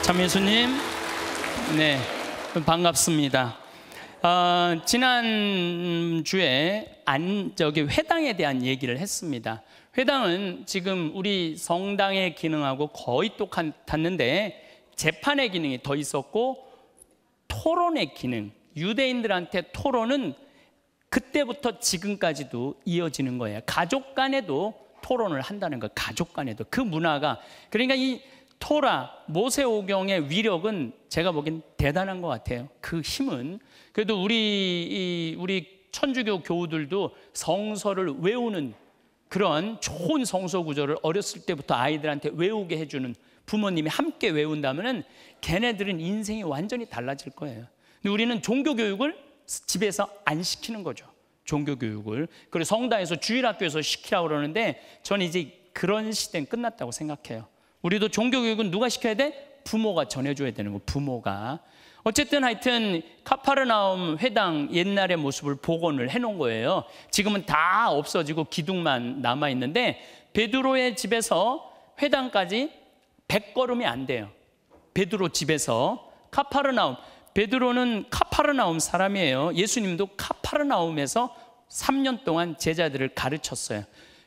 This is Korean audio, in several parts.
참예수님, 네, 반갑습니다. 지난주에 회당에 대한 얘기를 했습니다. 회당은 지금 우리 성당의 기능하고 거의 똑같았는데 재판의 기능이 더 있었고 토론의 기능, 유대인들한테 토론은 그때부터 지금까지도 이어지는 거예요. 가족 간에도 토론을 한다는 거, 가족 간에도. 그 문화가, 그러니까 이 토라, 모세오경의 위력은 제가 보기엔 대단한 것 같아요. 그 힘은. 그래도 우리 천주교 교우들도 성서를 외우는 그런 좋은 성서 구조를 어렸을 때부터 아이들한테 외우게 해주는 부모님이 함께 외운다면은 걔네들은 인생이 완전히 달라질 거예요. 근데 우리는 종교교육을 집에서 안 시키는 거죠. 종교교육을. 그리고 성당에서 주일학교에서 시키라고 그러는데 저는 이제 그런 시대는 끝났다고 생각해요. 우리도 종교교육은 누가 시켜야 돼? 부모가 전해줘야 되는 거, 부모가. 어쨌든 하여튼 카파르나움 회당 옛날의 모습을 복원을 해놓은 거예요. 지금은 다 없어지고 기둥만 남아있는데 베드로의 집에서 회당까지 100걸음이 안 돼요. 베드로 집에서 카파르나움. 베드로는 카파르나움 사람이에요. 예수님도 카파르나움에서 3년 동안 제자들을 가르쳤어요.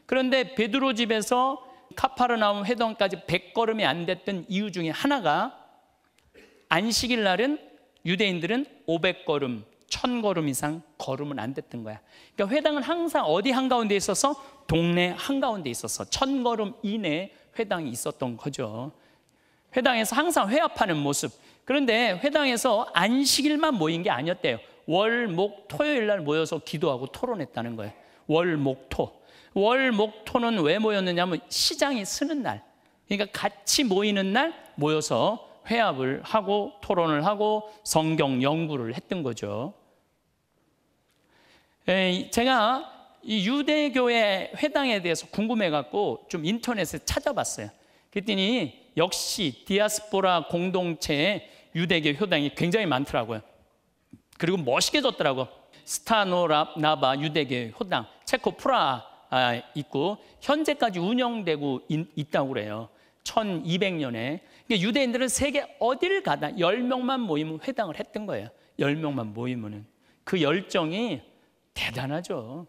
그런데 베드로 집에서 카파르나움 회당까지 100걸음이 안 됐던 이유 중에 하나가 안식일 날은 유대인들은 500걸음, 1000걸음 이상 걸으면 안 됐던 거야. 그러니까 회당은 항상 어디 한가운데 있어서? 동네 한가운데 있어서 1000걸음 이내에 회당이 있었던 거죠. 회당에서 항상 회합하는 모습. 그런데 회당에서 안식일만 모인 게 아니었대요. 월, 목, 토요일 날 모여서 기도하고 토론했다는 거예요. 월, 목, 토. 월, 목, 토는 왜 모였느냐면 시장이 서는 날, 그러니까 같이 모이는 날 모여서 회합을 하고 토론을 하고 성경 연구를 했던 거죠. 제가 이 유대교의 회당에 대해서 궁금해갖고 좀 인터넷에 찾아봤어요. 그랬더니 역시 디아스포라 공동체의 유대교 회당이 굉장히 많더라고요. 그리고 멋있게 졌더라고요. 스타노나바 유대교 회당, 체코 프라하 있고 현재까지 운영되고 있다고 그래요. 1200년에. 그러니까 유대인들은 세계 어디를 가다 10명만 모이면 회당을 했던 거예요. 10명만 모이면은. 그 열정이 대단하죠.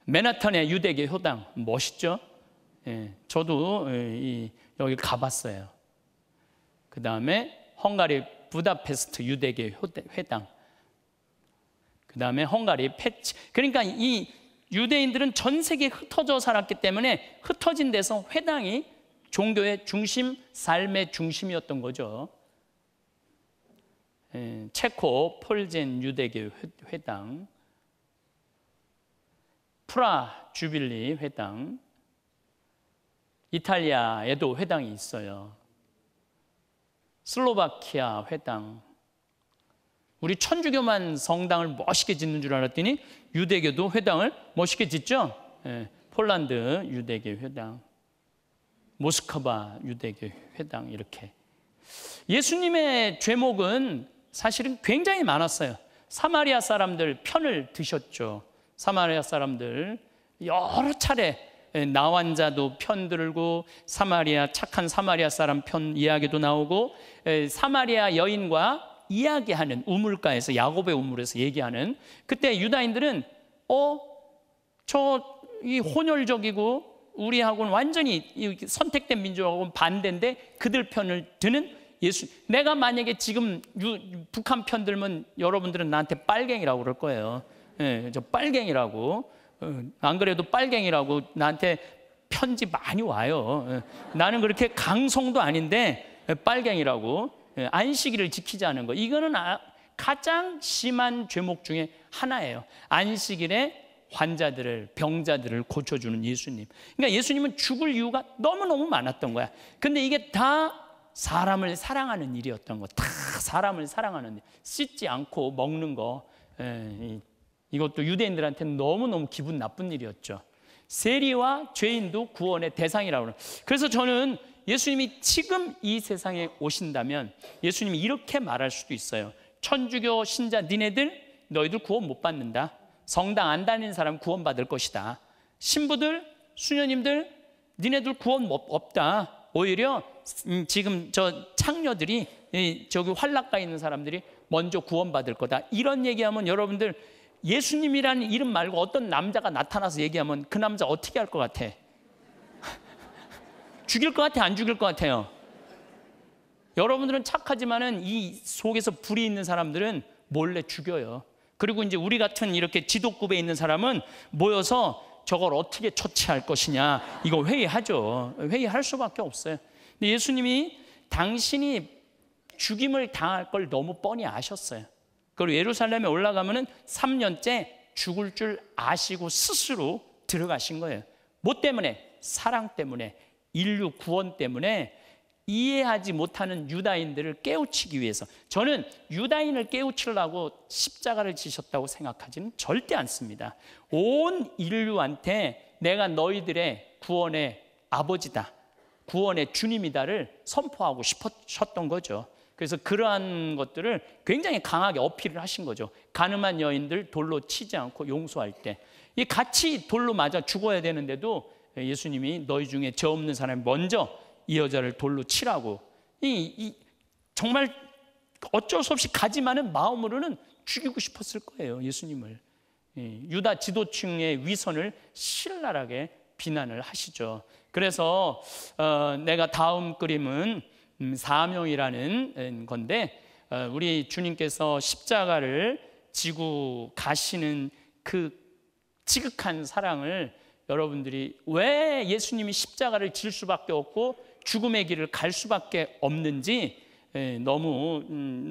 맨하탄의 유대교 회당 멋있죠? 예, 저도 여기 가봤어요. 그 다음에 헝가리 부다페스트 유대교 회당. 그 다음에 헝가리 패치. 그러니까 이 유대인들은 전 세계에 흩어져 살았기 때문에 흩어진 데서 회당이 종교의 중심, 삶의 중심이었던 거죠. 체코 폴젠 유대교 회당, 프라 주빌리 회당, 이탈리아에도 회당이 있어요. 슬로바키아 회당. 우리 천주교만 성당을 멋있게 짓는 줄 알았더니 유대교도 회당을 멋있게 짓죠. 폴란드 유대교 회당, 모스크바 유대교 회당. 이렇게 예수님의 죄목은 사실은 굉장히 많았어요. 사마리아 사람들 편을 드셨죠. 사마리아 사람들 여러 차례 나환자도 편들고 착한 사마리아 사람 편 이야기도 나오고 사마리아 여인과 이야기하는 우물가에서 야곱의 우물에서 얘기하는 그때 유다인들은 이 혼혈적이고 우리하고는 완전히 선택된 민족하고는 반대인데 그들 편을 드는 예수. 내가 만약에 지금 북한 편 들면 여러분들은 나한테 빨갱이라고 그럴 거예요. 저 빨갱이라고. 안 그래도 빨갱이라고 나한테 편지 많이 와요. 나는 그렇게 강성도 아닌데 빨갱이라고. 안식일을 지키지 않은 거, 이거는 가장 심한 죄목 중에 하나예요. 안식일에 환자들을, 병자들을 고쳐주는 예수님. 그러니까 예수님은 죽을 이유가 너무너무 많았던 거야. 근데 이게 다 사람을 사랑하는 일이었던 거. 다 사람을 사랑하는 일. 씻지 않고 먹는 거, 이것도 유대인들한테는 너무너무 기분 나쁜 일이었죠. 세리와 죄인도 구원의 대상이라고 그래요. 그래서 저는 예수님이 지금 이 세상에 오신다면 예수님이 이렇게 말할 수도 있어요. 천주교 신자 너희들 구원 못 받는다. 성당 안 다니는 사람 구원 받을 것이다. 신부들, 수녀님들 니네들 구원 없다. 오히려 지금 저 창녀들이 저기 환락가에 있는 사람들이 먼저 구원받을 거다. 이런 얘기하면 여러분들 예수님이라는 이름 말고 어떤 남자가 나타나서 얘기하면 그 남자 어떻게 할 것 같아? 죽일 것 같아? 안 죽일 것 같아요? 여러분들은 착하지만은 이 속에서 불이 있는 사람들은 몰래 죽여요. 그리고 이제 우리 같은 이렇게 지도급에 있는 사람은 모여서 저걸 어떻게 처치할 것이냐, 이거 회의하죠. 회의할 수밖에 없어요. 근데 예수님이 당신이 죽임을 당할 걸 너무 뻔히 아셨어요. 그리고 예루살렘에 올라가면은 3년째 죽을 줄 아시고 스스로 들어가신 거예요. 뭐 때문에? 사랑 때문에, 인류 구원 때문에. 이해하지 못하는 유다인들을 깨우치기 위해서. 저는 유다인을 깨우치려고 십자가를 지셨다고 생각하지는 절대 않습니다. 온 인류한테 내가 너희들의 구원의 아버지다, 구원의 주님이다를 선포하고 싶으셨던 거죠. 그래서 그러한 것들을 굉장히 강하게 어필을 하신 거죠. 가늠한 여인들 돌로 치지 않고 용서할 때, 이 같이 돌로 맞아 죽어야 되는데도 예수님이 너희 중에 죄 없는 사람이 먼저 이 여자를 돌로 치라고, 정말 어쩔 수 없이 가지만은 마음으로는 죽이고 싶었을 거예요, 예수님을. 유다 지도층의 위선을 신랄하게 비난을 하시죠. 그래서 내가 다음 그림은 사명이라는 건데, 우리 주님께서 십자가를 지고 가시는 그 지극한 사랑을 여러분들이 왜 예수님이 십자가를 질 수밖에 없고 죽음의 길을 갈 수밖에 없는지 너무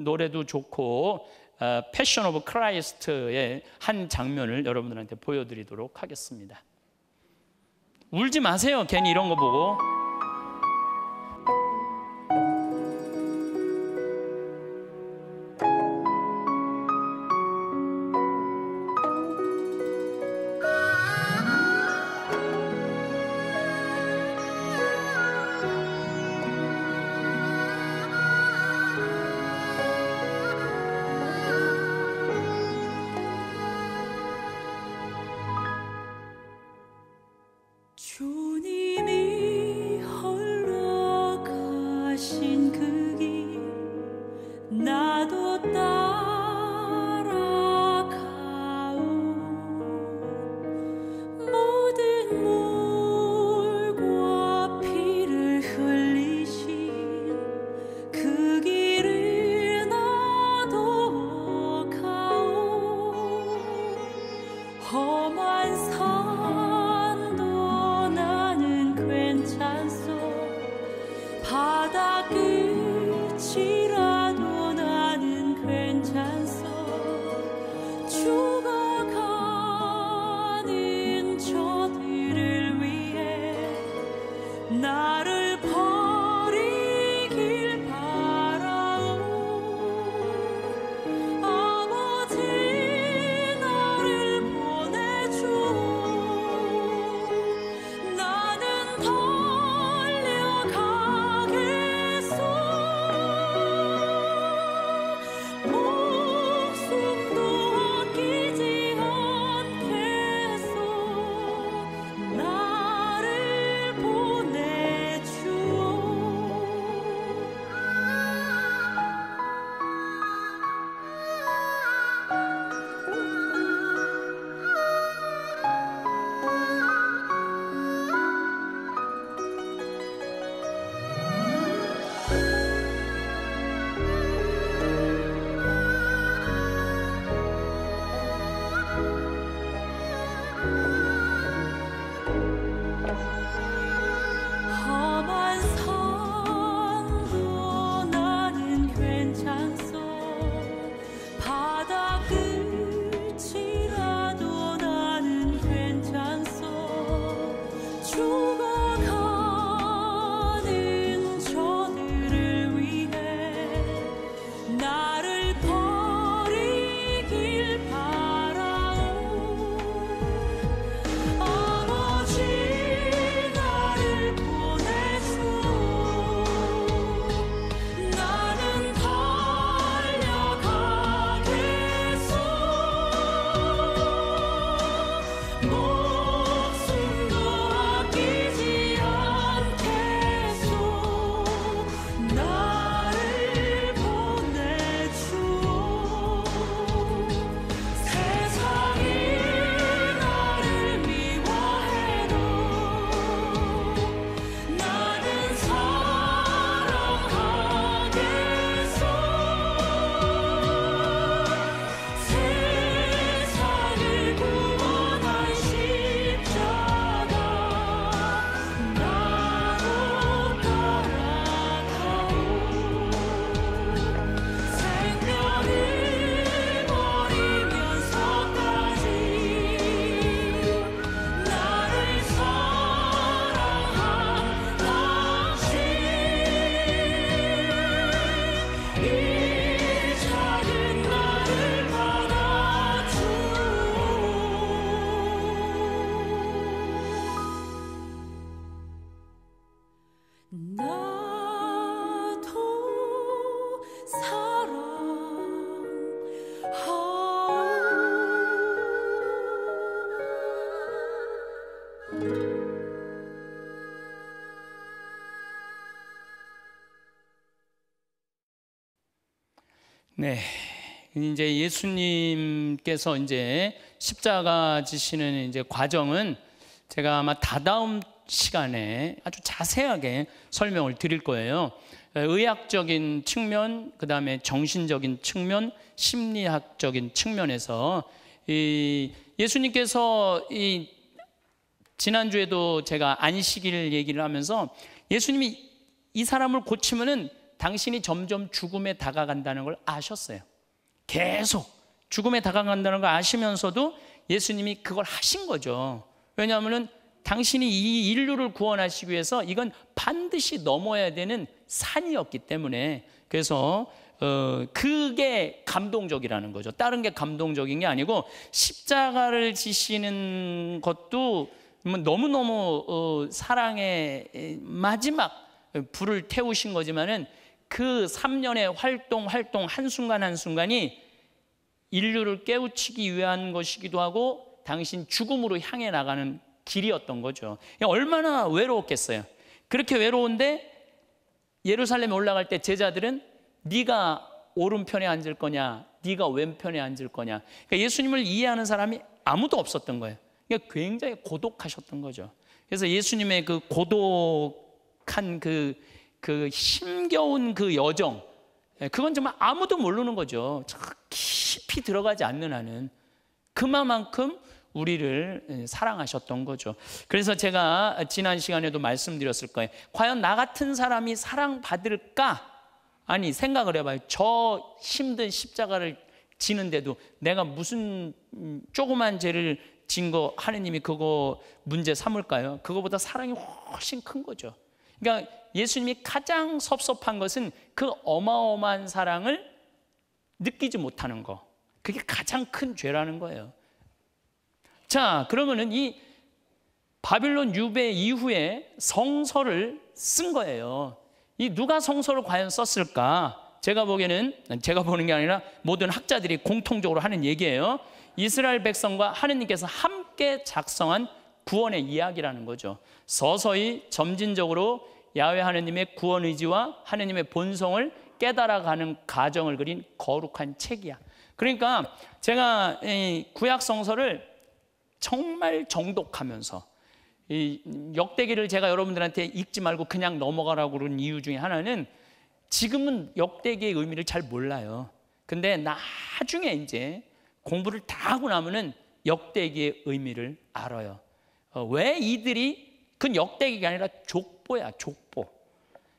노래도 좋고 패션 오브 크라이스트의 한 장면을 여러분들한테 보여드리도록 하겠습니다. 울지 마세요, 괜히 이런 거 보고. 주님이 네, 이제 예수님께서 이제 십자가 지시는 이제 과정은 제가 아마 다다음 시간에 아주 자세하게 설명을 드릴 거예요. 의학적인 측면, 그 다음에 정신적인 측면, 심리학적인 측면에서 예수님께서 지난주에도 제가 안식일 얘기를 하면서 예수님이 이 사람을 고치면은 당신이 점점 죽음에 다가간다는 걸 아셨어요. 계속 죽음에 다가간다는 걸 아시면서도 예수님이 그걸 하신 거죠. 왜냐하면은 당신이 이 인류를 구원하시기 위해서 이건 반드시 넘어야 되는 산이었기 때문에, 그래서 그게 감동적이라는 거죠. 다른 게 감동적인 게 아니고, 십자가를 지시는 것도 너무너무 사랑의 마지막 불을 태우신 거지만은 그 3년의 활동 한순간 한순간이 인류를 깨우치기 위한 것이기도 하고 당신 죽음으로 향해 나가는 길이었던 거죠. 얼마나 외로웠겠어요. 그렇게 외로운데 예루살렘에 올라갈 때 제자들은 네가 오른편에 앉을 거냐, 네가 왼편에 앉을 거냐. 그러니까 예수님을 이해하는 사람이 아무도 없었던 거예요. 그러니까 굉장히 고독하셨던 거죠. 그래서 예수님의 그 고독한 그 힘겨운 그 여정, 그건 정말 아무도 모르는 거죠. 깊이 들어가지 않는 한은 그만큼 우리를 사랑하셨던 거죠. 그래서 제가 지난 시간에도 말씀드렸을 거예요. 과연 나 같은 사람이 사랑받을까? 아니, 생각을 해봐요. 저 힘든 십자가를 지는데도 내가 무슨 조그만 죄를 진 거 하느님이 그거 문제 삼을까요? 그거보다 사랑이 훨씬 큰 거죠. 그러니까 예수님이 가장 섭섭한 것은 그 어마어마한 사랑을 느끼지 못하는 거. 그게 가장 큰 죄라는 거예요. 자, 그러면은 이 바빌론 유배 이후에 성서를 쓴 거예요. 이 누가 성서를 과연 썼을까? 제가 보는 게 아니라 모든 학자들이 공통적으로 하는 얘기예요. 이스라엘 백성과 하느님께서 함께 작성한 구원의 이야기라는 거죠. 서서히 점진적으로 야훼 하느님의 구원 의지와 하느님의 본성을 깨달아가는 과정을 그린 거룩한 책이야. 그러니까 제가 이 구약 성서를 정말 정독하면서 이 역대기를 제가 여러분들한테 읽지 말고 그냥 넘어가라고 그런 이유 중에 하나는, 지금은 역대기의 의미를 잘 몰라요. 근데 나중에 이제 공부를 다 하고 나면은 역대기의 의미를 알아요. 왜 이들이, 그건 역대기가 아니라 족보야, 족보.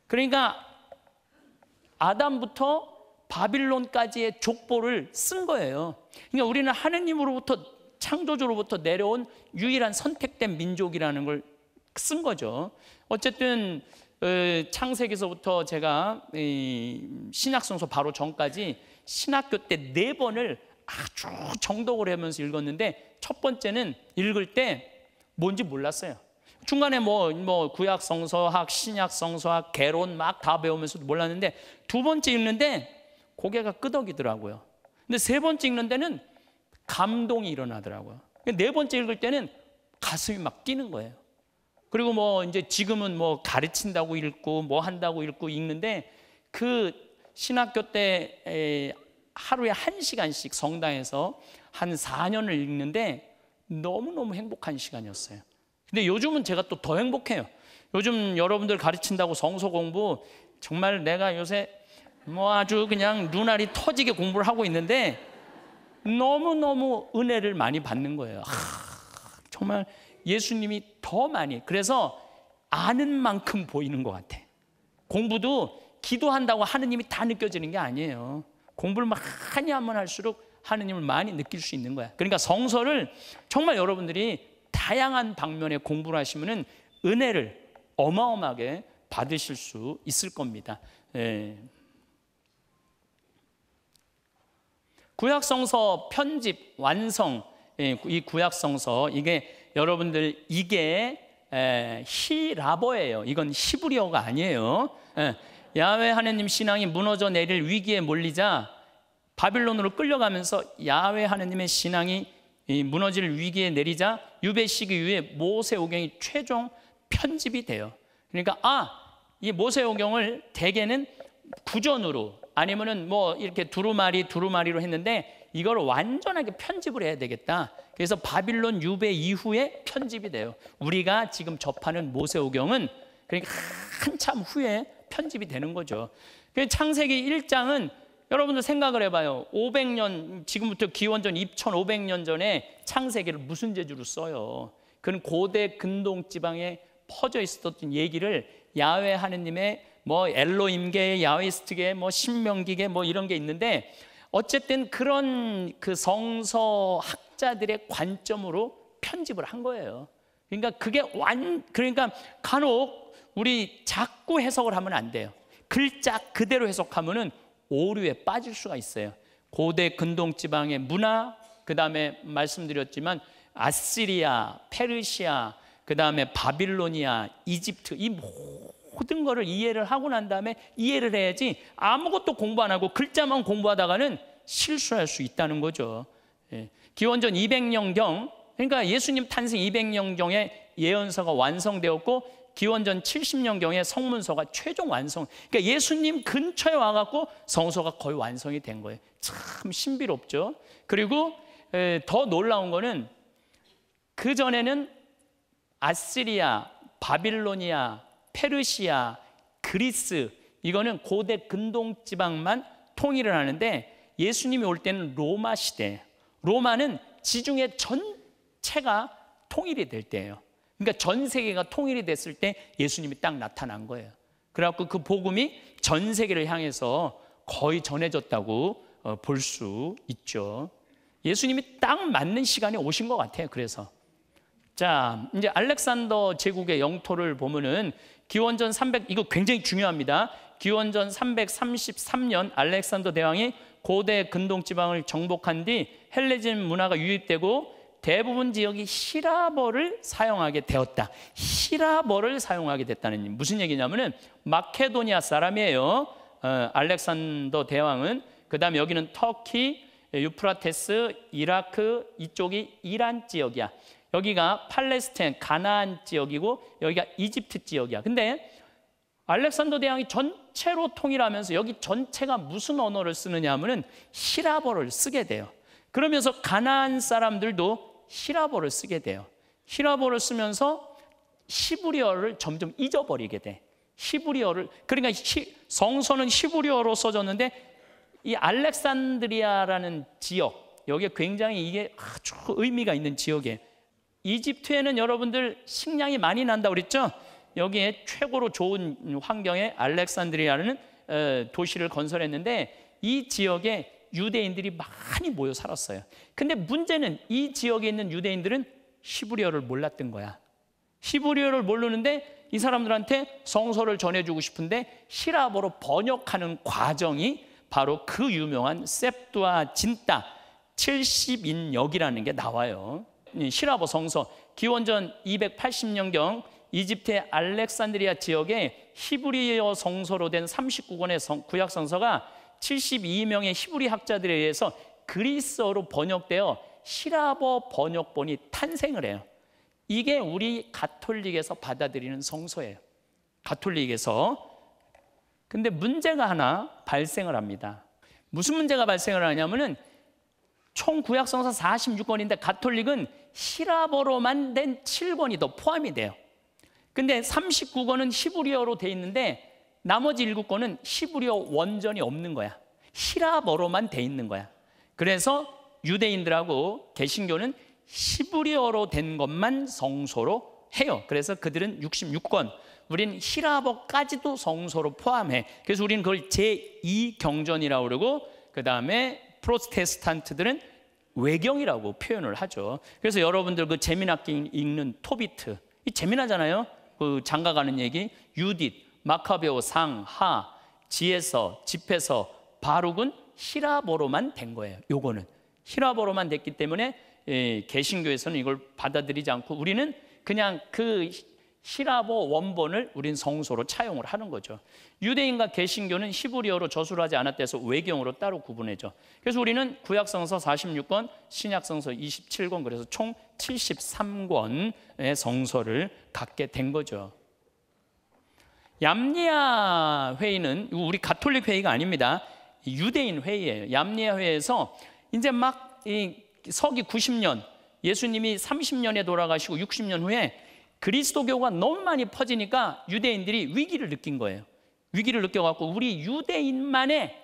그러니까 아담부터 바빌론까지의 족보를 쓴 거예요. 그러니까 우리는 하느님으로부터, 창조주로부터 내려온 유일한 선택된 민족이라는 걸 쓴 거죠. 어쨌든 창세기서부터 제가 신약성서 바로 전까지 신학교 때 4번을 아주 정독을 하면서 읽었는데, 첫 번째는 읽을 때 뭔지 몰랐어요. 중간에 뭐 구약 성서학, 신약 성서학, 개론 막 다 배우면서도 몰랐는데, 두 번째 읽는데 고개가 끄덕이더라고요. 근데 세 번째 읽는 데는 감동이 일어나더라고요. 네 번째 읽을 때는 가슴이 막 뛰는 거예요. 그리고 뭐 이제 지금은 뭐 가르친다고 읽고 뭐 한다고 읽고 읽는데, 그 신학교 때 하루에 1시간씩 성당에서 한 4년을 읽는데 너무너무 행복한 시간이었어요. 근데 요즘은 제가 또 더 행복해요. 요즘 여러분들 가르친다고 성서 공부, 정말 내가 요새 뭐 아주 그냥 눈알이 터지게 공부를 하고 있는데 너무너무 은혜를 많이 받는 거예요. 정말 예수님이 더 많이, 그래서 아는 만큼 보이는 것 같아. 공부도 기도한다고 하느님이 다 느껴지는 게 아니에요. 공부를 많이 하면 할수록 하느님을 많이 느낄 수 있는 거야. 그러니까 성서를 정말 여러분들이 다양한 방면에 공부를 하시면은 은혜를 어마어마하게 받으실 수 있을 겁니다. 구약성서 편집, 완성, 이 구약성서, 이게 여러분들, 이게 히라보예요. 이건 히브리어가 아니에요. 야훼 하느님 신앙이 무너져 내릴 위기에 몰리자 바빌론으로 끌려가면서 야훼 하느님의 신앙이 무너질 위기에 내리자 유배 시기 이후에 모세오경이 최종 편집이 돼요. 그러니까 이 모세오경을 대개는 구전으로, 아니면은 뭐 이렇게 두루마리로 했는데 이걸 완전하게 편집을 해야 되겠다. 그래서 바빌론 유배 이후에 편집이 돼요. 우리가 지금 접하는 모세오경은 그러니까 한참 후에 편집이 되는 거죠. 창세기 1장은 여러분들 생각을 해봐요. 500년, 지금부터 기원전 2500년 전에 창세기를 무슨 재주로 써요? 그건 고대 근동 지방에 퍼져 있었던 얘기를 야훼 하느님의 뭐 엘로힘계, 야훼스트계, 뭐 신명기계 뭐 이런 게 있는데 어쨌든 그런 그 성서 학자들의 관점으로 편집을 한 거예요. 그러니까 그러니까 간혹 우리 자꾸 해석을 하면 안 돼요. 글자 그대로 해석하면은 오류에 빠질 수가 있어요. 고대 근동 지방의 문화, 그다음에 말씀드렸지만 아시리아, 페르시아, 그다음에 바빌로니아, 이집트, 이 모든 거를 이해를 하고 난 다음에 이해를 해야지 아무것도 공부 안 하고 글자만 공부하다가는 실수할 수 있다는 거죠. 기원전 200년경, 그러니까 예수님 탄생 200년경에 예언서가 완성되었고 기원전 70년경에 성문서가 최종 완성. 그러니까 예수님 근처에 와갖고 성서가 거의 완성이 된 거예요. 참 신비롭죠. 그리고 더 놀라운 거는 그 전에는 아시리아, 바빌로니아, 페르시아, 그리스, 이거는 고대 근동 지방만 통일을 하는데 예수님이 올 때는 로마 시대, 로마는 지중해 전체가 통일이 될 때예요. 그러니까 전 세계가 통일이 됐을 때 예수님이 딱 나타난 거예요. 그래갖고 그 복음이 전 세계를 향해서 거의 전해졌다고 볼 수 있죠. 예수님이 딱 맞는 시간에 오신 것 같아요. 그래서 자, 이제 알렉산더 제국의 영토를 보면은 기원전 300, 이거 굉장히 중요합니다. 기원전 333년 알렉산더 대왕이 고대 근동 지방을 정복한 뒤 헬레니즘 문화가 유입되고 대부분 지역이 히라버를 사용하게 되었다. 히라버를 사용하게 됐다는 무슨 얘기냐면은 마케도니아 사람이에요. 알렉산더 대왕은. 그다음에 여기는 터키, 유프라테스, 이라크, 이쪽이 이란 지역이야. 여기가 팔레스타인, 가나안 지역이고 여기가 이집트 지역이야. 근데 알렉산더 대왕이 전체로 통일하면서 여기 전체가 무슨 언어를 쓰느냐 하면은 히라버를 쓰게 돼요. 그러면서 가나안 사람들도 히라버를 쓰게 돼요. 히라버를 쓰면서 히브리어를 점점 잊어버리게 돼. 히브리어를, 그러니까 성서는 히브리어로 써졌는데 이 알렉산드리아라는 지역, 여기에 굉장히 이게 아주 의미가 있는 지역이에요. 이집트에는 여러분들 식량이 많이 난다고 그랬죠? 여기에 최고로 좋은 환경에 알렉산드리아라는 도시를 건설했는데 이 지역에 유대인들이 많이 모여 살았어요. 근데 문제는 이 지역에 있는 유대인들은 히브리어를 몰랐던 거야. 히브리어를 모르는데 이 사람들한테 성서를 전해주고 싶은데 히라버로 번역하는 과정이 바로 그 유명한 셉두아진타 70인역이라는 게 나와요. 히라버 성서, 기원전 280년경 이집트의 알렉산드리아 지역에 히브리어 성서로 된 39권의 구약 성서가 72명의 히브리 학자들에 의해서 그리스어로 번역되어 히라버 번역본이 탄생을 해요. 이게 우리 가톨릭에서 받아들이는 성서예요. 가톨릭에서. 근데 문제가 하나 발생을 합니다. 무슨 문제가 발생을 하냐면은 총 구약 성서 46권인데 가톨릭은 히라버로만 된 7권이 더 포함이 돼요. 근데 39권은 히브리어로 돼 있는데 나머지 7권은 히브리어 원전이 없는 거야. 히라버로만 돼 있는 거야. 그래서 유대인들하고 개신교는 히브리어로 된 것만 성서로 해요. 그래서 그들은 66권, 우리는 히라버까지도 성서로 포함해. 그래서 우리는 그걸 제2경전이라고 그러고 그 다음에 프로테스탄트들은 외경이라고 표현을 하죠. 그래서 여러분들 그 재민학기 읽는 토비트, 이 재미나잖아요. 그 장가가는 얘기, 유딧, 마카베오, 상, 하, 지에서, 집에서, 바룩은 히라버로만 된 거예요. 요거는 히라버로만 됐기 때문에 개신교에서는 이걸 받아들이지 않고 우리는 그냥 그 히라버 원본을 우린 성서로 차용을 하는 거죠. 유대인과 개신교는 히브리어로 저술을 하지 않았대서 외경으로 따로 구분해죠. 그래서 우리는 구약성서 46권, 신약성서 27권, 그래서 총 73권의 성서를 갖게 된 거죠. 얌리아 회의는 우리 가톨릭 회의가 아닙니다. 유대인 회의예요. 얌리아 회의에서 이제 막 서기 90년, 예수님이 30년에 돌아가시고 60년 후에 그리스도교가 너무 많이 퍼지니까 유대인들이 위기를 느낀 거예요. 위기를 느껴갖고 우리 유대인만의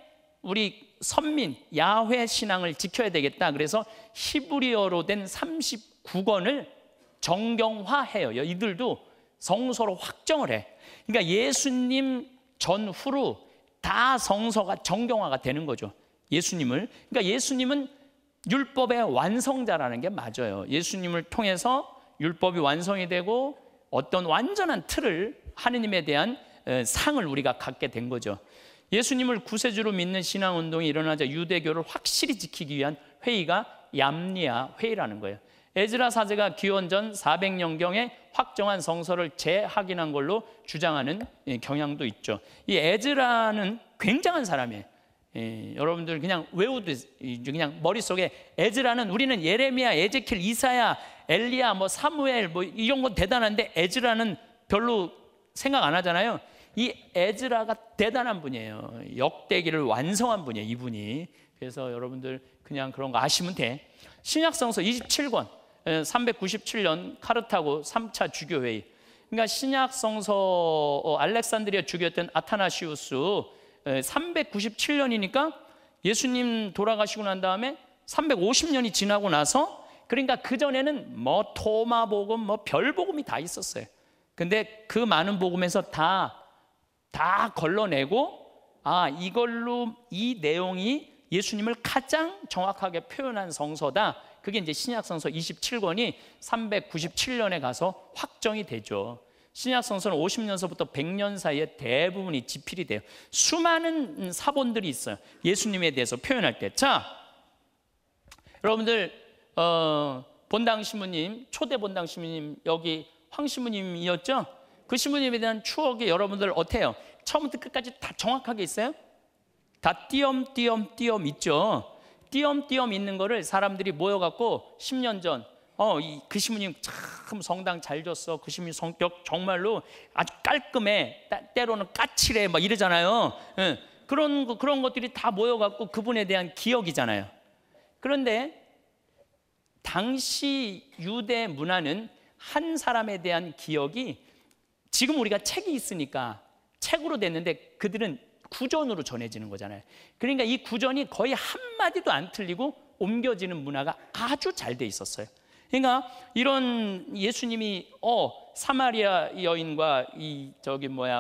우리 선민 야훼 신앙을 지켜야 되겠다. 그래서 히브리어로 된 39권을 정경화해요. 이들도 성서로 확정을 해. 그러니까 예수님 전후로 다 성서가 정경화가 되는 거죠. 예수님을. 그러니까 예수님은 율법의 완성자라는 게 맞아요. 예수님을 통해서 율법이 완성이 되고 어떤 완전한 틀을, 하느님에 대한 상을 우리가 갖게 된 거죠. 예수님을 구세주로 믿는 신앙운동이 일어나자 유대교를 확실히 지키기 위한 회의가 얌리아 회의라는 거예요. 에즈라 사제가 기원전 400년경에 확정한 성서를 재확인한 걸로 주장하는 경향도 있죠. 이 에즈라는 굉장한 사람이에요. 여러분들 그냥 그냥 머릿속에 에즈라는, 우리는 예레미야, 에제킬, 이사야, 엘리야, 사무엘 이런 건 대단한데 에즈라는 별로 생각 안 하잖아요. 이 에즈라가 대단한 분이에요. 역대기를 완성한 분이에요, 이분이. 그래서 여러분들 그냥 그런 거 아시면 돼. 신약성서 27권, 397년 카르타고 3차 주교회의. 그러니까 신약성서 알렉산드리아 주교였던 아타나시우스 397년이니까 예수님 돌아가시고 난 다음에 350년이 지나고 나서, 그러니까 그전에는 토마복음, 별복음이 다 있었어요. 근데 그 많은 복음에서 다 걸러내고, 이걸로 이 내용이 예수님을 가장 정확하게 표현한 성서다. 그게 이제 신약성서 27권이 397년에 가서 확정이 되죠. 신약성서는 50년서부터 100년 사이에 대부분이 지필이 돼요. 수많은 사본들이 있어요. 예수님에 대해서 표현할 때. 자, 여러분들 본당 신부님, 초대 본당 신부님, 여기 황 신부님이었죠? 그 신부님에 대한 추억이 여러분들 어때요? 처음부터 끝까지 다 정확하게 있어요? 다 띄엄띄엄 있죠? 띄엄띄엄 있는 거를 사람들이 모여갖고 10년 전 그 신부님 참 성당 잘 줬어. 그 신부님 성격 정말로 아주 깔끔해. 때로는 까칠해. 이러잖아요. 그런 것들이 다 모여갖고 그분에 대한 기억이잖아요. 그런데 당시 유대 문화는 한 사람에 대한 기억이, 지금 우리가 책이 있으니까 책으로 됐는데 그들은 구전으로 전해지는 거잖아요. 그러니까 이 구전이 거의 한마디도 안 틀리고 옮겨지는 문화가 아주 잘 돼 있었어요. 그러니까 이런 예수님이 사마리아 여인과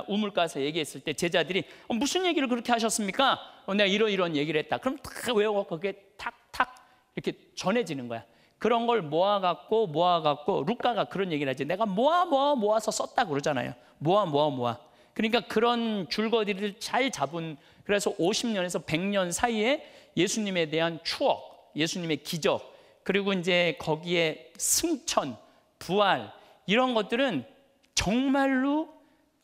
우물가에서 얘기했을 때 제자들이 무슨 얘기를 그렇게 하셨습니까? 내가 이런 얘기를 했다. 그럼 다 외워갖고 그게 탁탁 이렇게 전해지는 거야. 그런 걸 모아갖고 루카가 그런 얘기를 하지. 내가 모아서 썼다 그러잖아요. 모아. 그러니까 그런 줄거리를 잘 잡은, 그래서 50년에서 100년 사이에 예수님에 대한 추억, 예수님의 기적, 그리고 이제 거기에 승천, 부활, 이런 것들은 정말로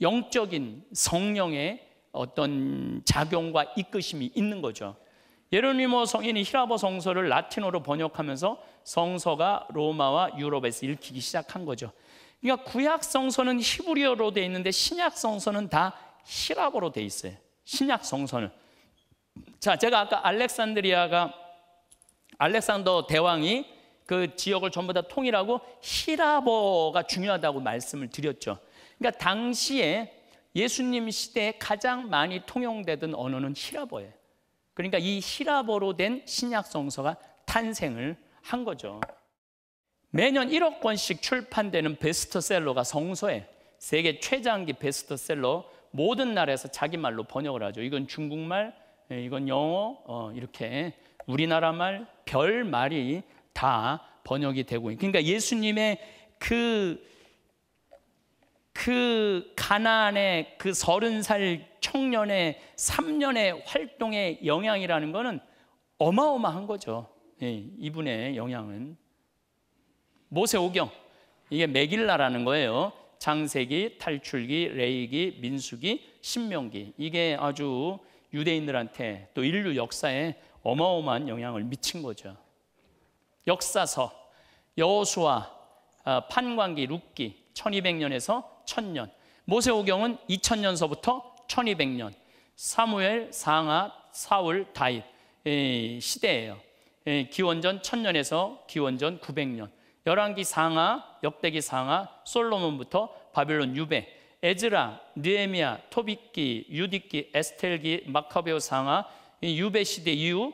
영적인 성령의 어떤 작용과 이끄심이 있는 거죠. 예로니모 성인이 히라보 성서를 라틴어로 번역하면서 성서가 로마와 유럽에서 읽히기 시작한 거죠. 그러니까 구약 성서는 히브리어로 돼 있는데 신약 성서는 다 히라보로 돼 있어요. 신약 성서는. 자, 제가 아까 알렉산더 대왕이 그 지역을 전부 다 통일하고 히라보가 중요하다고 말씀을 드렸죠. 그러니까 당시에 예수님 시대에 가장 많이 통용되던 언어는 히라보예요. 그러니까 이 히라보로 된 신약 성서가 탄생을 한 거죠. 매년 1억 권씩 출판되는 베스트셀러가 성서예요. 세계 최장기 베스트셀러, 모든 나라에서 자기 말로 번역을 하죠. 이건 중국말, 이건 영어, 이렇게 우리나라 말, 별 말이 다 번역이 되고, 그러니까 예수님의 그 가나안의 그 30살 청년의 3년의 활동의 영향이라는 것은 어마어마한 거죠. 이분의 영향은. 모세오경, 이게 메길라라는 거예요. 창세기, 탈출기, 레위기, 민수기, 신명기, 이게 아주 유대인들한테 또 인류 역사에 어마어마한 영향을 미친 거죠. 역사서, 여호수아, 판관기, 룻기 1200년에서 1000년, 모세오경은 2000년서부터 1200년, 사무엘, 상하, 사울, 다윗 시대예요. 기원전 1000년에서 기원전 900년. 열왕기 상하, 역대기 상하, 솔로몬부터 바빌론 유배, 에즈라, 느헤미야, 토빗기, 유디기, 에스텔기, 마카베오 상하, 유배 시대 이후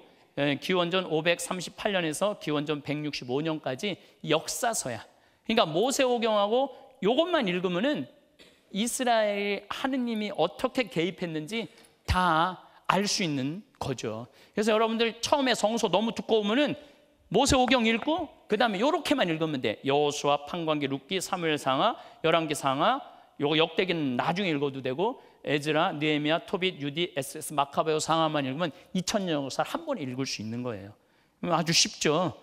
기원전 538년에서 기원전 165년까지 역사서야. 그러니까 모세오경하고 이것만 읽으면은 이스라엘 하느님이 어떻게 개입했는지 다 알 수 있는 거죠. 그래서 여러분들 처음에 성서 너무 두꺼우면은 모세오경 읽고 그 다음에 이렇게만 읽으면 돼. 여호수아, 판관기, 룻기, 사무엘 상하, 열왕기 상하, 요거 역대기는 나중에 읽어도 되고, 에즈라, 느헤미야, 토빗, 유디, 에스에스, 마카베오 상하만 읽으면 2000년 역사를 한 번에 읽을 수 있는 거예요. 아주 쉽죠.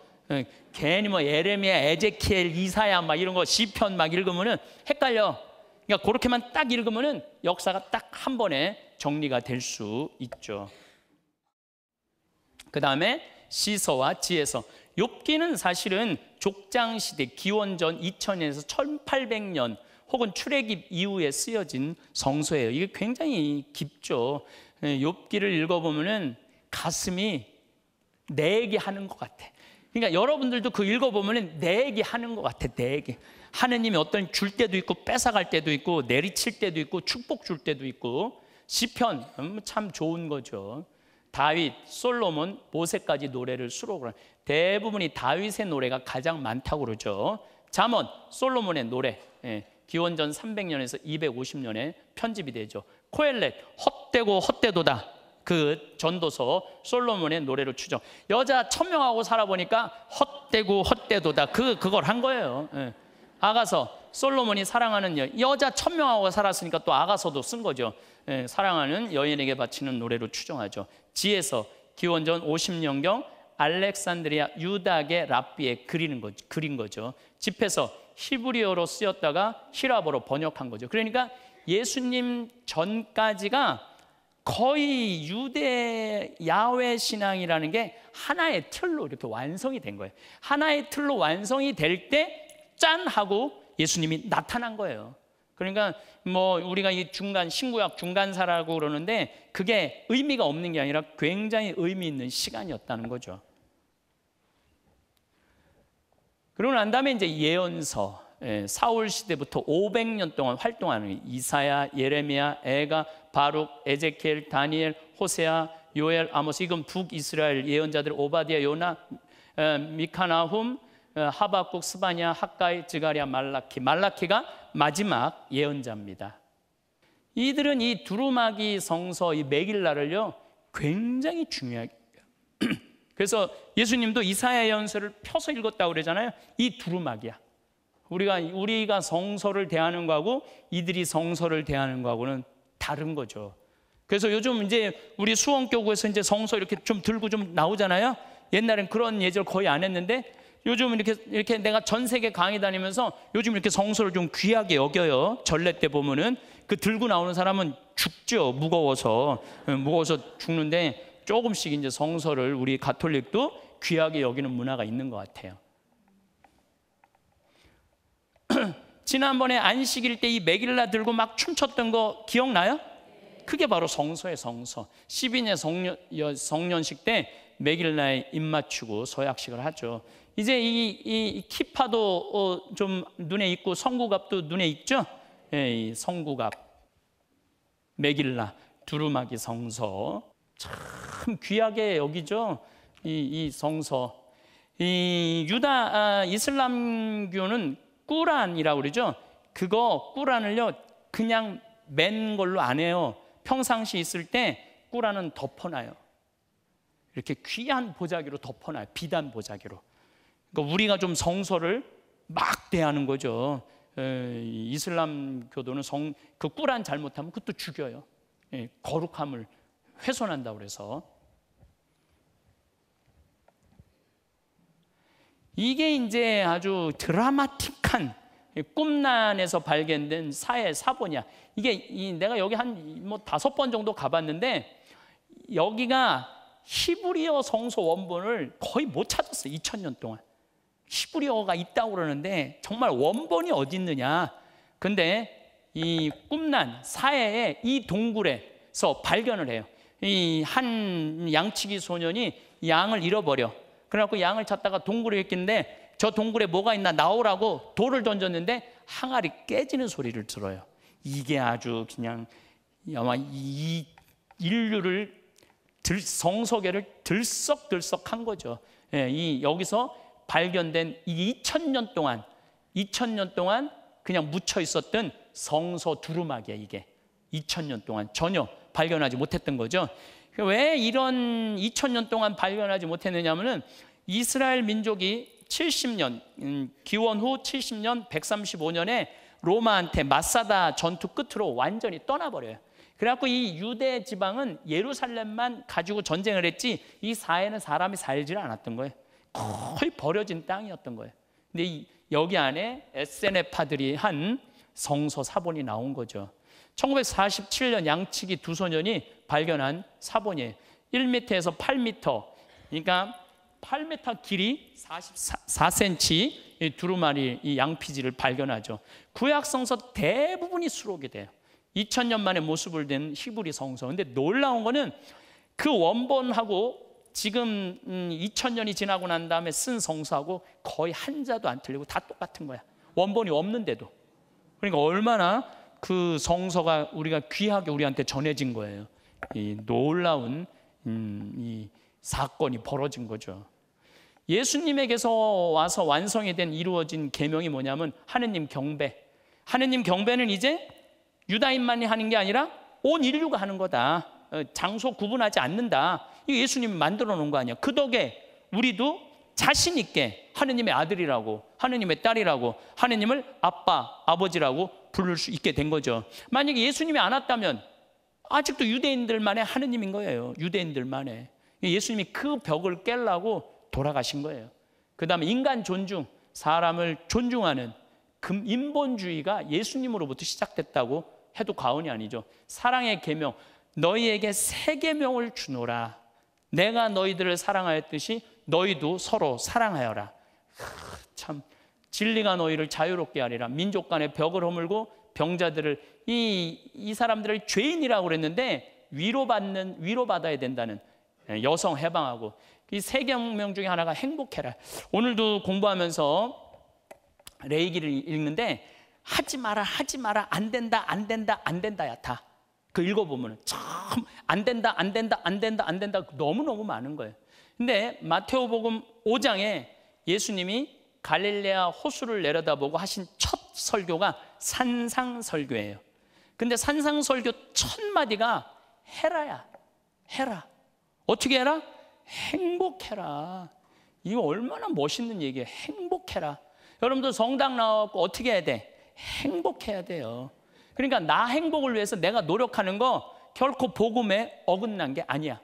괜히 뭐 예레미야, 에제키엘, 이사야 막 이런 거 시편 막 읽으면은 헷갈려. 그러니까 그렇게만 딱 읽으면은 역사가 딱 한 번에 정리가 될 수 있죠. 그 다음에 시서와 지혜서. 욥기는 사실은 족장 시대 기원전 2000년에서 1800년 혹은 출애굽 이후에 쓰여진 성서예요. 이게 굉장히 깊죠. 욥기를 읽어보면은 가슴이 내 얘기 하는 것 같아. 그러니까 여러분들도 그 읽어보면은 내 얘기 하는 것 같아. 내 얘기. 하느님이 어떤 줄 때도 있고 뺏어갈 때도 있고 내리칠 때도 있고 축복 줄 때도 있고. 시편 참 좋은 거죠. 다윗, 솔로몬, 모세까지 노래를 수록을 한, 대부분이 다윗의 노래가 가장 많다고 그러죠. 잠언, 솔로몬의 노래, 기원전 300년에서 250년에 편집이 되죠. 코엘렛, 헛되고 헛되도다, 그 전도서 솔로몬의 노래로 추정. 여자 1000명하고 살아보니까 헛되고 헛되도다, 그걸 한 거예요. 아가서, 솔로몬이 사랑하는 여자 1000명하고 살았으니까 또 아가서도 쓴 거죠. 사랑하는 여인에게 바치는 노래로 추정하죠. 지혜서, 기원전 50년경 알렉산드리아 유다계 랍비에 그린 거죠. 집에서 히브리어로 쓰였다가 히라보로 번역한 거죠. 그러니까 예수님 전까지가 거의 유대 야훼 신앙이라는 게 하나의 틀로 이렇게 완성이 된 거예요. 하나의 틀로 완성이 될 때 짠 하고 예수님이 나타난 거예요. 그러니까 뭐 우리가 이 중간 신구약 중간사라고 그러는데 그게 의미가 없는 게 아니라 굉장히 의미 있는 시간이었다는 거죠. 그러고 난 다음에 이제 예언서, 사울 시대부터 500년 동안 활동하는 이사야, 예레미야, 에가, 바룩, 에제키엘, 다니엘, 호세아, 요엘, 아모스. 이건 북이스라엘 예언자들 오바디아, 요나, 미카나훔, 하박국, 스바냐, 학가이, 즈가랴, 말라키. 말라키가 마지막 예언자입니다. 이들은 이 두루마기 성서, 이 메길라를요 굉장히 중요하게 그래서 예수님도 이사야 예언서를 펴서 읽었다고 그러잖아요. 이 두루마기야. 우리가 성서를 대하는 거하고 이들이 성서를 대하는 거하고는 다른 거죠. 그래서 요즘 이제 우리 수원교구에서 이제 성서 이렇게 좀 들고 좀 나오잖아요. 옛날엔 그런 예절 거의 안 했는데 요즘은 이렇게 내가 전 세계 강의 다니면서 요즘 이렇게 성서를 좀 귀하게 여겨요. 전례 때 보면은 그 들고 나오는 사람은 죽죠. 무거워서 죽는데 조금씩 이제 성서를 우리 가톨릭도 귀하게 여기는 문화가 있는 것 같아요. 지난번에 안식일 때 이 메길라 들고 막 춤췄던 거 기억나요? 그게 바로 성서예요. 성서. 12년 성년식 때 메길라에 입 맞추고 서약식을 하죠. 이제 이 키파도 좀 눈에 있고 성구갑도 눈에 있죠? 이 성구갑, 메길라, 두루마기 성서 참 귀하게 여기죠. 이 성서. 이 유다 이슬람교는 꾸란이라고 그러죠. 그거 꾸란을요 그냥 맨 걸로 안 해요. 평상시 있을 때 꾸란은 덮어놔요. 이렇게 귀한 보자기로 덮어놔요. 비단 보자기로. 그러니까 우리가 좀 성서를 막 대하는 거죠. 이슬람 교도는 그 꾸란 잘못하면 그것도 죽여요. 거룩함을 훼손한다고 그래서. 이게 이제 아주 드라마틱한 꿈난에서 발견된 사본이야. 이게 내가 여기 한 5번 정도 가봤는데 여기가 히브리어 성서 원본을 거의 못 찾았어요. 2000년 동안. 히브리어가 있다고 그러는데 정말 원본이 어디 있느냐. 근데 이 꿈난 사해의 이 동굴에서 발견을 해요. 이 한 양치기 소년이 양을 잃어버려. 그래갖고 양을 찾다가 동굴에 있길래 저 동굴에 뭐가 있나 나오라고 돌을 던졌는데 항아리 깨지는 소리를 들어요. 이게 아주 그냥 아마 이 인류를 성서계를 들썩들썩한 거죠. 예, 이 여기서 발견된 이 2000년 동안 그냥 묻혀 있었던 성서 두루마기야. 이게 2000년 동안 전혀 발견하지 못했던 거죠. 왜 이런 2000년 동안 발견하지 못했느냐면은 이스라엘 민족이 70년 기원 후 70년 135년에 로마한테 마사다 전투 끝으로 완전히 떠나버려요. 그래갖고 이 유대 지방은 예루살렘만 가지고 전쟁을 했지 이 사해는 사람이 살지 않았던 거예요. 거의 버려진 땅이었던 거예요. 근데 여기 안에 에세네파들이 한 성서 사본이 나온 거죠. 1947년 양치기 두 소년이 발견한 사본이에요. 1m에서 8m, 그러니까 8m 길이 44cm 두루마리 이 양피지를 발견하죠. 구약 성서 대부분이 수록이 돼요. 2000년 만에 모습을 낸 히브리 성서. 근데 놀라운 거는 그 원본하고 지금 2000년이 지나고 난 다음에 쓴 성서하고 거의 한자도 안 틀리고 다 똑같은 거야. 원본이 없는데도. 그러니까 얼마나 그 성서가 우리가 귀하게 우리한테 전해진 거예요. 이 놀라운 이 사건이 벌어진 거죠. 예수님에게서 와서 완성이 된 이루어진 계명이 뭐냐면 하느님 경배. 하느님 경배는 이제 유다인만이 하는 게 아니라 온 인류가 하는 거다. 장소 구분하지 않는다. 이거 예수님이 만들어 놓은 거 아니야. 그 덕에 우리도 자신 있게 하느님의 아들이라고, 하느님의 딸이라고, 하느님을 아빠, 아버지라고 부를 수 있게 된 거죠. 만약에 예수님이 안 왔다면 아직도 유대인들만의 하느님인 거예요. 유대인들만의. 예수님이 그 벽을 깨려고 돌아가신 거예요. 그 다음에 인간 존중, 사람을 존중하는 인본주의가 예수님으로부터 시작됐다고 해도 과언이 아니죠. 사랑의 계명, 너희에게 새 계명을 주노라. 내가 너희들을 사랑하였듯이 너희도 서로 사랑하여라. 참 진리가 너희를 자유롭게 하리라. 민족 간의 벽을 허물고 병자들을 이 사람들을 죄인이라고 그랬는데 위로받아야 된다는, 여성 해방하고, 이 세 계명 중에 하나가 행복해라. 오늘도 공부하면서 레위기를 읽는데 하지 마라 안 된다야 다. 그 읽어보면 참 안 된다 너무너무 많은 거예요. 근데 마테오복음 5장에 예수님이 갈릴레아 호수를 내려다보고 하신 첫 설교가 산상설교예요. 근데 산상설교 첫 마디가 해라야. 해라. 어떻게 해라? 행복해라. 이거 얼마나 멋있는 얘기예요. 행복해라. 여러분들 성당 나와서 어떻게 해야 돼? 행복해야 돼요. 그러니까 나 행복을 위해서 내가 노력하는 거 결코 복음에 어긋난 게 아니야.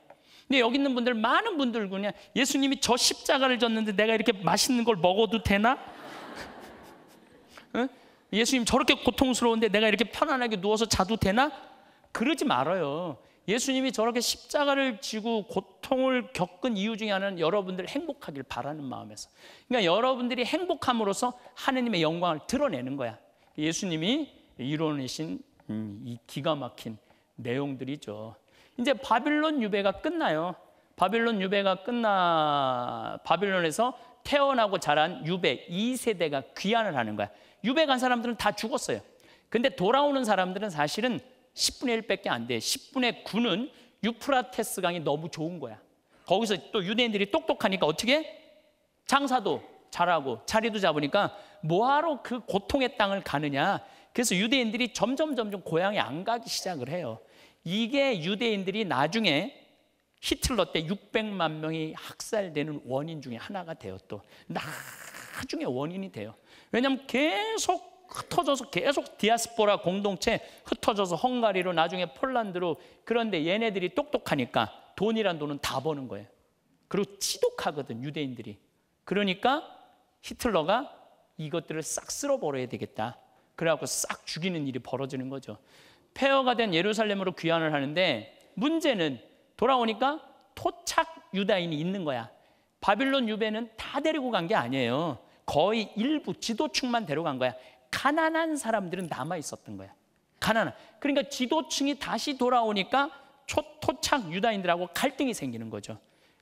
근데 여기 있는 분들, 많은 분들 그냥 예수님이 저 십자가를 졌는데 내가 이렇게 맛있는 걸 먹어도 되나? 응? 예수님 저렇게 고통스러운데 내가 이렇게 편안하게 누워서 자도 되나? 그러지 말아요. 예수님이 저렇게 십자가를 지고 고통을 겪은 이유 중에 하나는 여러분들 행복하길 바라는 마음에서. 그러니까 여러분들이 행복함으로써 하느님의 영광을 드러내는 거야. 예수님이 이뤄내신 이 기가 막힌 내용들이죠. 이제 바빌론 유배가 끝나요. 바빌론 유배가 바빌론에서 태어나고 자란 유배 2세대가 귀환을 하는 거야. 유배 간 사람들은 다 죽었어요. 근데 돌아오는 사람들은 사실은 10분의 1밖에 안 돼. 10분의 9는 유프라테스 강이 너무 좋은 거야. 거기서 또 유대인들이 똑똑하니까 어떻게? 장사도 잘하고 자리도 잡으니까 뭐하러 그 고통의 땅을 가느냐. 그래서 유대인들이 점점 고향에 안 가기 시작을 해요. 이게 유대인들이 나중에 히틀러 때 600만 명이 학살되는 원인 중에 하나가 돼요. 또 나중에 원인이 돼요. 왜냐하면 계속 흩어져서 계속 디아스포라 공동체 흩어져서 헝가리로 나중에 폴란드로. 그런데 얘네들이 똑똑하니까 돈이란 돈은 다 버는 거예요. 그리고 지독하거든 유대인들이. 그러니까 히틀러가 이것들을 싹 쓸어버려야 되겠다. 그래갖고 싹 죽이는 일이 벌어지는 거죠. 폐허가 된 예루살렘으로 귀환을 하는데 문제는 돌아오니까 토착 유다인이 있는 거야. 바빌론 유배는 다 데리고 간 게 아니에요. 거의 일부 지도층만 데려간 거야. 가난한 사람들은 남아 있었던 거야. 가난한. 그러니까 지도층이 다시 돌아오니까 토착 유다인들하고 갈등이 생기는 거죠.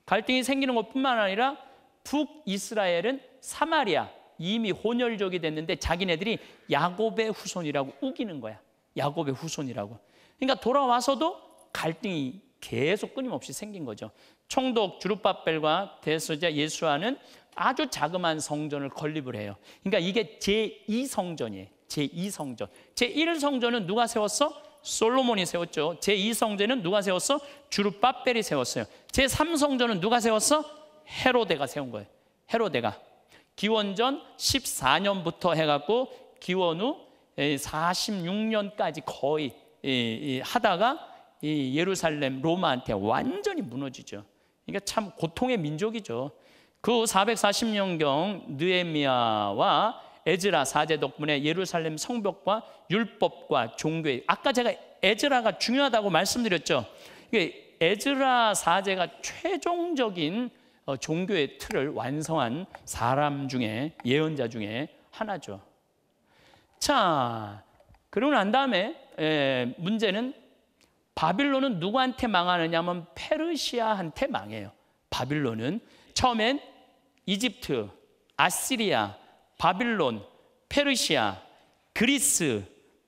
갈등이 생기는 것뿐만 아니라 북이스라엘은 사마리아 이미 혼혈족이 됐는데 자기네들이 야곱의 후손이라고 우기는 거야. 야곱의 후손이라고. 그러니까 돌아와서도 갈등이 계속 끊임없이 생긴 거죠. 총독 주룹바벨과 대서자 예수아는 아주 자그마한 성전을 건립을 해요. 그러니까 이게 제2성전이에요. 제2성전. 제1성전은 누가 세웠어? 솔로몬이 세웠죠. 제2성전은 누가 세웠어? 주룹바벨이 세웠어요. 제3성전은 누가 세웠어? 헤로데가 세운 거예요. 헤로데가. 기원전 14년부터 해갖고 기원 후 46년까지 거의 하다가 예루살렘 로마한테 완전히 무너지죠. 그러니까 참 고통의 민족이죠. 그 440년경 느헤미야와 에즈라 사제 덕분에 예루살렘 성벽과 율법과 종교의, 아까 제가 에즈라가 중요하다고 말씀드렸죠. 에즈라 사제가 최종적인 종교의 틀을 완성한 사람 중에, 예언자 중에 하나죠. 자, 그러고 난 다음에 문제는 바빌론은 누구한테 망하느냐 하면 페르시아한테 망해요. 바빌론은 처음엔 이집트, 아시리아, 바빌론, 페르시아, 그리스,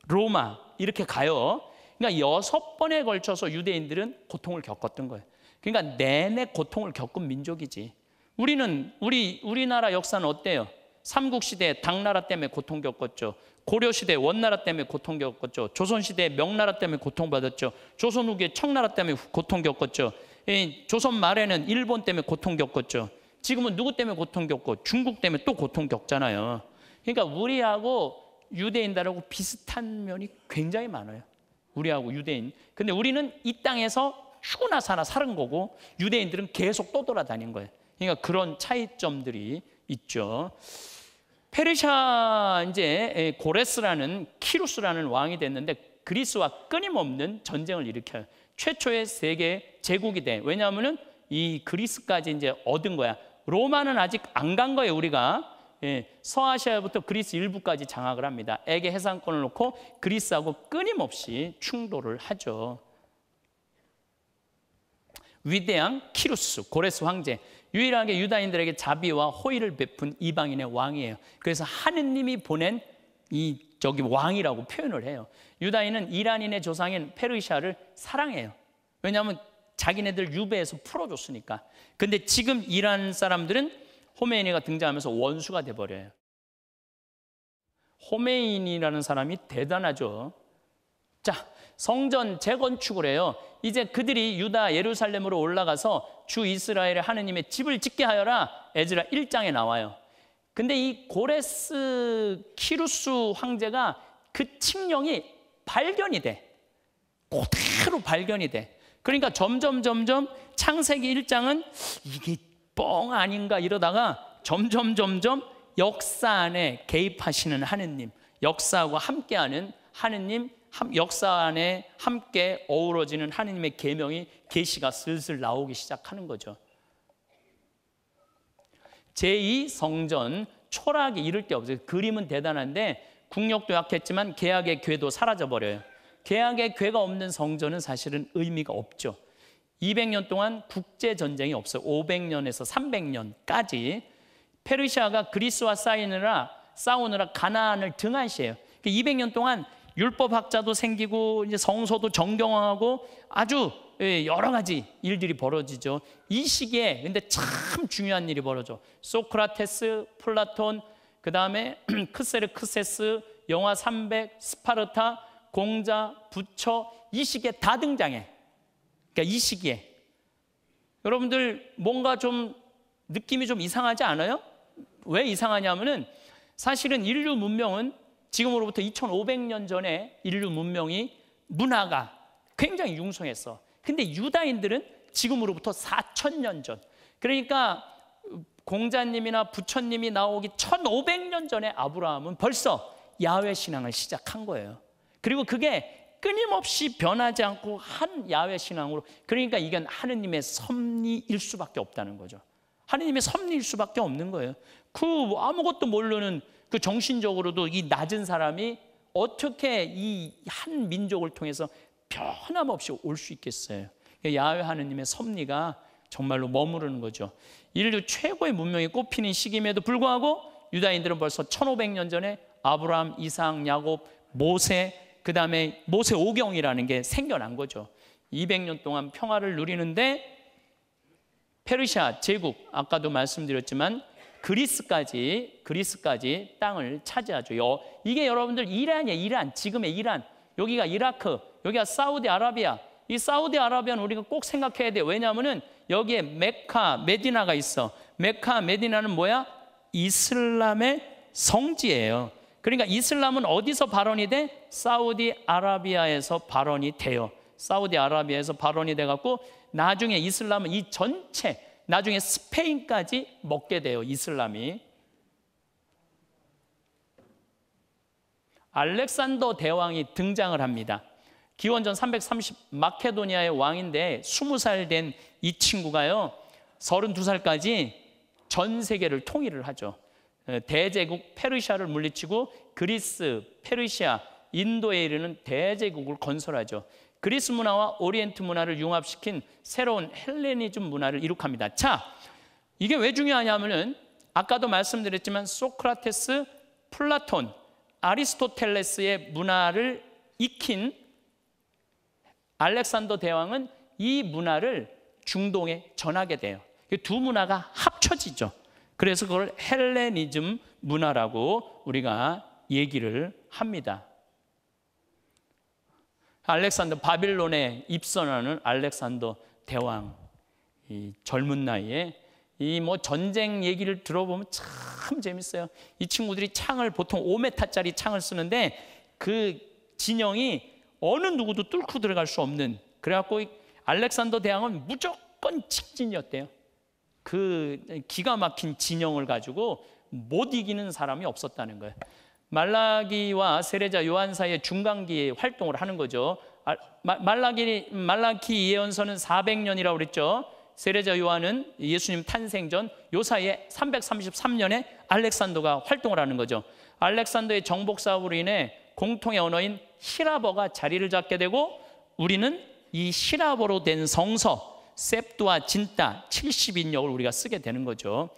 로마 이렇게 가요. 그러니까 6번에 걸쳐서 유대인들은 고통을 겪었던 거예요. 그러니까 내내 고통을 겪은 민족이지. 우리나라 역사는 어때요? 삼국시대 당나라 때문에 고통 겪었죠. 고려시대 원나라 때문에 고통 겪었죠. 조선시대 명나라 때문에 고통받았죠. 조선 후기에 청나라 때문에 고통 겪었죠. 조선 말에는 일본 때문에 고통 겪었죠. 지금은 누구 때문에 고통 겪고 중국 때문에 또 고통 겪잖아요. 그러니까 우리하고 유대인들하고 비슷한 면이 굉장히 많아요. 우리하고 유대인. 근데 우리는 이 땅에서 휴나 사나 사는 거고 유대인들은 계속 떠돌아다닌 거예요. 그러니까 그런 차이점들이 있죠. 페르시아 이제 고레스라는 키루스라는 왕이 됐는데 그리스와 끊임없는 전쟁을 일으켜요. 최초의 세계 제국이 돼. 왜냐하면은 이 그리스까지 이제 얻은 거야. 로마는 아직 안 간 거예요, 우리가. 서아시아부터 그리스 일부까지 장악을 합니다. 에게 해상권을 놓고 그리스하고 끊임없이 충돌을 하죠. 위대한 키루스, 고레스 황제. 유일하게 유다인들에게 자비와 호의를 베푼 이방인의 왕이에요. 그래서 하느님이 보낸 왕이라고 표현을 해요. 유다인은 이란인의 조상인 페르시아를 사랑해요. 왜냐하면 자기네들 유배에서 풀어줬으니까. 근데 지금 이란 사람들은 호메이니가 등장하면서 원수가 돼버려요. 호메이니라는 사람이 대단하죠. 자, 성전 재건축을 해요. 이제 그들이 유다 예루살렘으로 올라가서 주 이스라엘의 하느님의 집을 짓게 하여라. 에즈라 1장에 나와요. 근데 이 고레스 키루스 황제가 그 칙령이 발견이 돼. 그대로 발견이 돼. 그러니까 점점 창세기 1장은 이게 뻥 아닌가 이러다가 점점 역사 안에 개입하시는 하느님, 역사하고 함께하는 하느님, 역사 안에 함께 어우러지는 하느님의 계명이 계시가 슬슬 나오기 시작하는 거죠. 제2성전 초락이 이를 데 없어요. 그림은 대단한데 국력도 약했지만 계약의 궤도 사라져버려요. 계약의 궤가 없는 성전은 사실은 의미가 없죠. 200년 동안 국제전쟁이 없어요. 500년에서 300년까지 페르시아가 그리스와 싸우느라 가나안을 등한시해요. 200년 동안 율법학자도 생기고 이제 성소도 정경화하고 아주 여러 가지 일들이 벌어지죠. 이 시기에 근데 참 중요한 일이 벌어져. 소크라테스, 플라톤, 그 다음에 크세르크세스, 영화 300, 스파르타, 공자, 부처 이 시기에 다 등장해. 그러니까 이 시기에 여러분들 뭔가 좀 느낌이 좀 이상하지 않아요? 왜 이상하냐면은 사실은 인류 문명은 지금으로부터 2500년 전에 인류 문명이 문화가 굉장히 융성했어. 근데 유다인들은 지금으로부터 4000년 전. 그러니까 공자님이나 부처님이 나오기 1500년 전에 아브라함은 벌써 야훼 신앙을 시작한 거예요. 그리고 그게 끊임없이 변하지 않고 한 야훼 신앙으로, 그러니까 이건 하느님의 섭리일 수밖에 없다는 거죠. 하느님의 섭리일 수밖에 없는 거예요. 그 아무것도 모르는 그 정신적으로도 이 낮은 사람이 어떻게 이 한 민족을 통해서 변함없이 올 수 있겠어요? 야훼 하느님의 섭리가 정말로 머무르는 거죠. 인류 최고의 문명이 꼽히는 시기임에도 불구하고 유다인들은 벌써 1500년 전에 아브라함, 이삭, 야곱, 모세, 그 다음에 모세 오경이라는 게 생겨난 거죠. 200년 동안 평화를 누리는데 페르시아 제국, 아까도 말씀드렸지만 그리스까지 땅을 차지하죠. 이게 여러분들 이란이에요. 이란, 지금의 이란. 여기가 이라크, 여기가 사우디아라비아. 이 사우디아라비아는 우리가 꼭 생각해야 돼요. 왜냐하면 여기에 메카, 메디나가 있어. 메카, 메디나는 뭐야? 이슬람의 성지예요. 그러니까 이슬람은 어디서 발원이 돼? 사우디아라비아에서 발원이 돼요. 사우디아라비아에서 발원이 돼갖고 나중에 이슬람은 이 전체, 나중에 스페인까지 먹게 돼요. 이슬람이. 알렉산더 대왕이 등장을 합니다. 기원전 330 마케도니아의 왕인데 20살 된 이 친구가요 32살까지 전 세계를 통일을 하죠. 대제국 페르시아를 물리치고 그리스, 페르시아, 인도에 이르는 대제국을 건설하죠. 그리스 문화와 오리엔트 문화를 융합시킨 새로운 헬레니즘 문화를 이룩합니다. 자, 이게 왜 중요하냐면은 아까도 말씀드렸지만 소크라테스, 플라톤, 아리스토텔레스의 문화를 익힌 알렉산더 대왕은 이 문화를 중동에 전하게 돼요. 두 문화가 합쳐지죠. 그래서 그걸 헬레니즘 문화라고 우리가 얘기를 합니다. 알렉산더, 바빌론에 입선하는 알렉산더 대왕, 이 젊은 나이에 이 전쟁 얘기를 들어보면 참 재밌어요. 이 친구들이 창을 보통 5m짜리 창을 쓰는데 그 진영이 어느 누구도 뚫고 들어갈 수 없는, 그래갖고 알렉산더 대왕은 무조건 직진이었대요. 그 기가 막힌 진영을 가지고 못 이기는 사람이 없었다는 거예요. 말라기와 세례자 요한 사이의 중간기에 활동을 하는 거죠. 말라기 예언서는 400년이라고 그랬죠. 세례자 요한은 예수님 탄생 전 요 사이에 333년에 알렉산더가 활동을 하는 거죠. 알렉산더의 정복 사업으로 인해 공통의 언어인 히라버가 자리를 잡게 되고 우리는 이 히라버로 된 성서 셉두아 진따 70인역을 우리가 쓰게 되는 거죠.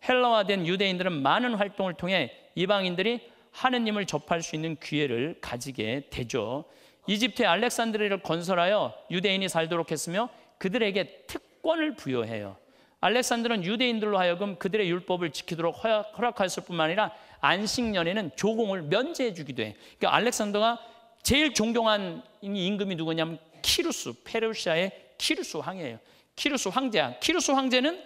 헬라화된 유대인들은 많은 활동을 통해 이방인들이 하느님을 접할 수 있는 기회를 가지게 되죠. 이집트의 알렉산드리아를 건설하여 유대인이 살도록 했으며 그들에게 특권을 부여해요. 알렉산드는 유대인들로 하여금 그들의 율법을 지키도록 허락하였을 뿐만 아니라 안식년에는 조공을 면제해 주기도 해. 그러니까 알렉산더가 제일 존경한 임금이 누구냐면 키루스, 페르시아의 키루스 황이에요. 키루스 황제야. 키루스 황제는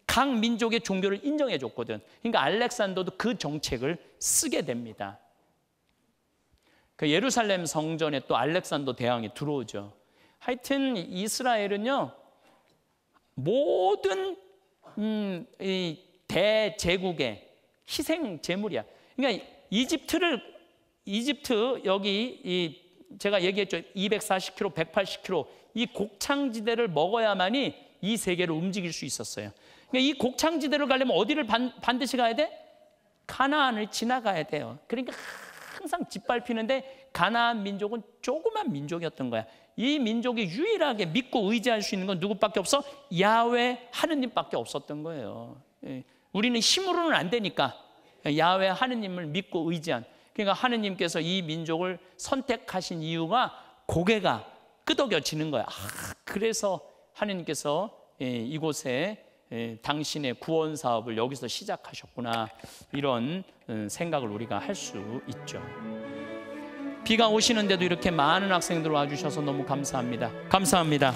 각 민족의 종교를 인정해 줬거든. 그러니까 알렉산더도 그 정책을 쓰게 됩니다. 그 예루살렘 성전에 또 알렉산더 대왕이 들어오죠. 하여튼 이스라엘은요 모든 이 대제국의 희생 제물이야. 그러니까 이집트 여기 제가 얘기했죠. 240km, 180km 이 곡창지대를 먹어야만이 이 세계를 움직일 수 있었어요. 그러니까 이 곡창지대를 가려면 어디를 반드시 가야 돼? 가나안을 지나가야 돼요. 그러니까 항상 짓밟히는데 가나안 민족은 조그만 민족이었던 거야. 이 민족이 유일하게 믿고 의지할 수 있는 건 누구밖에 없어? 야훼 하느님밖에 없었던 거예요. 우리는 힘으로는 안 되니까 야훼 하느님을 믿고 의지한, 그러니까 하느님께서 이 민족을 선택하신 이유가 고개가 끄덕여지는 거야. 그래서 하느님께서 이곳에 당신의 구원 사업을 여기서 시작하셨구나, 이런 생각을 우리가 할 수 있죠. 비가 오시는데도 이렇게 많은 학생들 와주셔서 너무 감사합니다. 감사합니다.